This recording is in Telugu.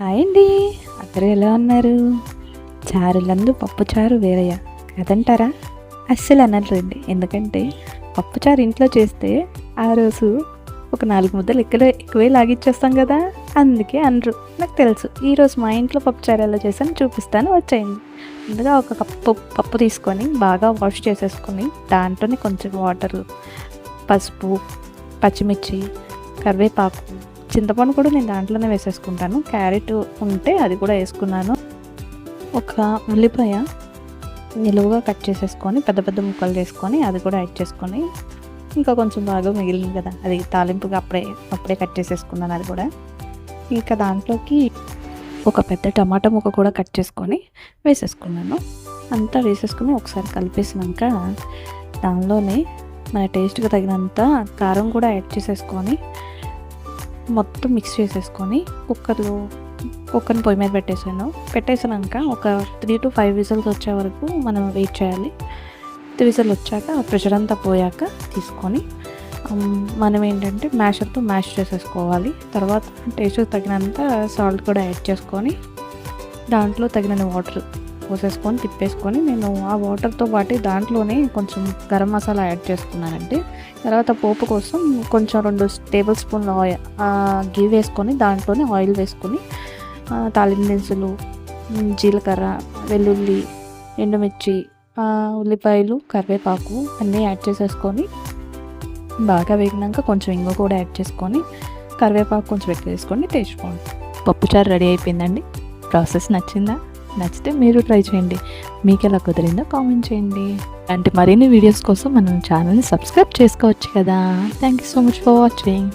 హాయ్ అండి. అందరూ ఎలా ఉన్నారు? చారులందు పప్పుచారు వేరయ్య కదంటారా? అస్సలు అనట్లేండి. ఎందుకంటే పప్పుచారు ఇంట్లో చేస్తే ఆ రోజు ఒక 4 ముద్దలు ఎక్కువే లాగిచ్చేస్తాం కదా, అందుకే అనరు. నాకు తెలుసు. ఈరోజు మా ఇంట్లో పప్పుచారు ఎలా చేశాను చూపిస్తాను, వచ్చేయండి. ముందుగా ఒక కప్పు పప్పు తీసుకొని బాగా వాష్ చేసేసుకొని దాంట్లోనే కొంచెం వాటరు, పసుపు, పచ్చిమిర్చి, కరివేపాకు, చింతపండు కూడా నేను దాంట్లోనే వేసేసుకుంటాను. క్యారెట్ ఉంటే అది కూడా వేసుకున్నాను. ఒక ఉల్లిపాయ నిలువుగా కట్ చేసేసుకొని పెద్ద పెద్ద ముక్కలు చేసుకొని అది కూడా యాడ్ చేసుకొని, ఇంకా కొంచెం బాగా మిగిలింది కదా, అది తాలింపుగా అప్పుడే కట్ చేసేసుకున్నాను. అది కూడా ఇంకా దాంట్లోకి ఒక పెద్ద టమాటా ముక్క కూడా కట్ చేసుకొని వేసేసుకున్నాను. అంతా వేసేసుకుని ఒకసారి కలిపేసినాక దానిలోనే మన టేస్ట్కి తగినంత కారం కూడా యాడ్ చేసేసుకొని మొత్తం మిక్స్ చేసేసుకొని కుక్కర్ని పొయ్యి మీద పెట్టేసాక ఒక 3 to 5 విజిల్స్ వచ్చే వరకు మనం వెయిట్ చేయాలి. 3 విజిల్ వచ్చాక ప్రెషర్ అంతా పోయాక తీసుకొని మనం ఏంటంటే మ్యాషర్తో మ్యాష్ చేసేసుకోవాలి. తర్వాత టేస్ట్కి తగినంత సాల్ట్ కూడా యాడ్ చేసుకొని దాంట్లో తగినన్ని వాటర్ పోసేసుకొని తిప్పేసుకొని, నేను ఆ వాటర్తో పాటు దాంట్లోనే కొంచెం గరం మసాలా యాడ్ చేసుకున్నానండి. తర్వాత పోపు కోసం కొంచెం 2 టేబుల్ స్పూన్ల గీ వేసుకొని దాంట్లోనే ఆయిల్ వేసుకొని తాలింపు దినుసులు, జీలకర్ర, వెల్లుల్లి, ఎండుమిర్చి, ఉల్లిపాయలు, కరివేపాకు అన్నీ యాడ్ చేసేసుకొని బాగా వేగినాక కొంచెం ఇంగు కూడా యాడ్ చేసుకొని కరివేపాకు కొంచెం ఎక్కువ వేసుకొని టేస్ట్ బాగుంటుంది. పప్పుచారు రెడీ అయిపోయిందండి. ప్రాసెస్ నచ్చిందా? నచ్చితే మీరు ట్రై చేయండి. మీకు ఎలా కుదిరిందో కామెంట్ చేయండి. అంటే మరిన్ని వీడియోస్ కోసం మనం ఛానల్ని సబ్స్క్రైబ్ చేసుకోవచ్చు కదా. Thank you so much for watching.